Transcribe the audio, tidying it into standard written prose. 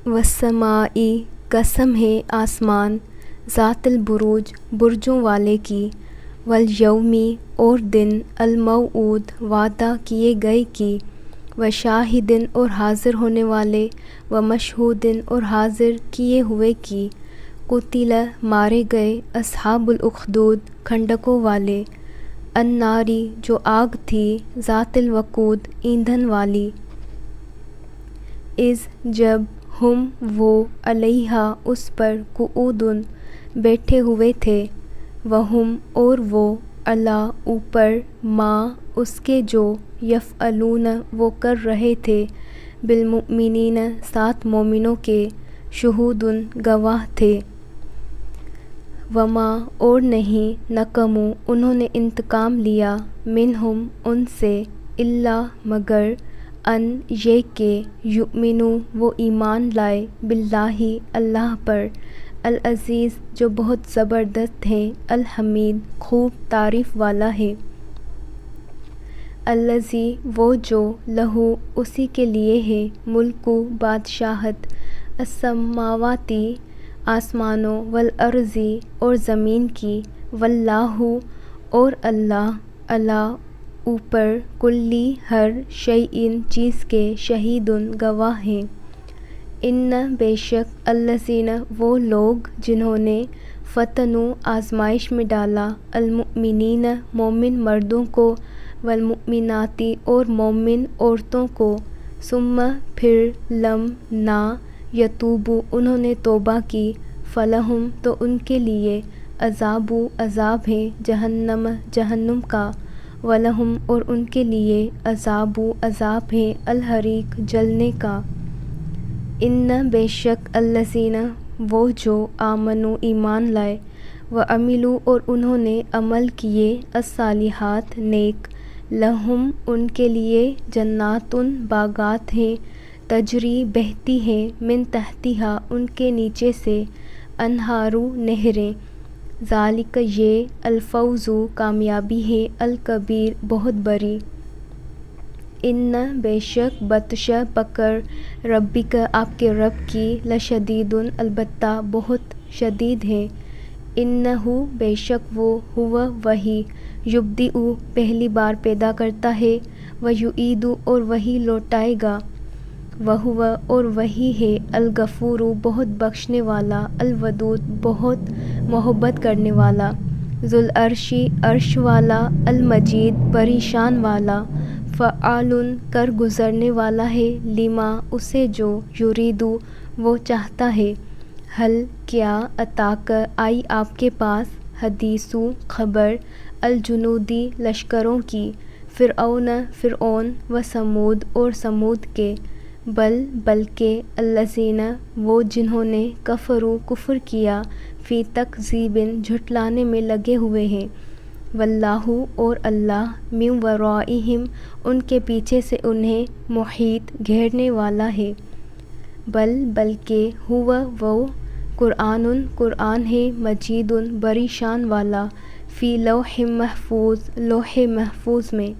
والسمائی قسم ہے آسمان، ذات البروج برجوں والے کی، والیومی اور دن، الموعود وعدہ کیے گئے کی، وشاہدن اور حاضر ہونے والے، ومشہودن اور حاضر کیے ہوئے کی، قتل مارے گئے، اصحاب الاخدود کھندقوں والے، الناری جو آگ تھی، ذات الوقود ایندھن والی، اذ جب، ہم وہ، علیہا اس پر، قعودن بیٹھے ہوئے تھے، وہم اور وہ، علی اوپر، ما اس کے جو، یفعلون وہ کر رہے تھے، بالمؤمنین ساتھ مومنوں کے، شہودن گواہ تھے، وما اور نہیں، نقموا انہوں نے انتقام لیا، منہم ان سے، الا مگر، ان یہ کہ، یؤمنوا وہ ایمان لائے، باللہ اللہ پر، العزیز جو بہت زبردست ہے، الحمید خوب تعریف والا ہے، الذی وہ جو، لہو اسی کے لیے ہے، ملک بادشاہت، السماواتی آسمانوں، والارضی اور زمین کی، واللہ اور اللہ، علی اوپر، کلی ہر شیء چیز کے، شہیدن گواہ ہیں، ان بے شک، الذین وہ لوگ جنہوں نے، فتنوا آزمائش میں ڈالا، المؤمنین مومن مردوں کو، والمؤمنات اور مومن عورتوں کو، ثم پھر، لم نہ، یتوبوا انہوں نے توبہ کی، فلہم تو ان کے لیے، عذاب عذاب ہے، جہنم جہنم کا، ولہم اور ان کے لیے، عذاب عذاب ہے، الحریق جلنے کا، ان بے شک، الذین وہ جو، آمنوا ایمان لائے، وعملوا اور انہوں نے عمل کیے، الصالحات نیک، لہم ان کے لیے، جنات باغات ہیں، تجری بہتی ہیں، من تحتہا ان کے نیچے سے، انہار نہریں، ذالک یہ، الفوز کامیابی ہے، الکبیر بہت بڑی، ان بے شک، بطش پکڑ، ربک آپ کے رب کی، لشدید البتہ بہت شدید ہے، انہ بے شک وہ، ہوا وہی، یبدئ پہلی بار پیدا کرتا ہے، ویعید اور وہی لوٹائے گا، وہو اور وہی ہے، الغفور بہت بخشنے والا، الودود بہت محبت کرنے والا، ذوالعرش عرش والا، المجید بڑی شان والا، فعال کر گزرنے والا ہے، لما اسے جو، یرید وہ چاہتا ہے، حل کیا، اتاک آئی آپ کے پاس، حدیث خبر، الجنودی لشکروں کی، فرعون فرعون، و ثمود اور ثمود کے، بل بلکہ، الذین وہ جنہوں نے، کفروا کفر کیا، فی تکذیب جھٹلانے میں لگے ہوئے ہیں، واللہ اور اللہ، من ورائہم ان کے پیچھے سے انہیں، محیط گھیرنے والا ہے، بل بلکہ، ہوا وہ، قرآن قرآن ہے، مجید بڑی شان والا، فی لوح محفوظ لوح محفوظ میں،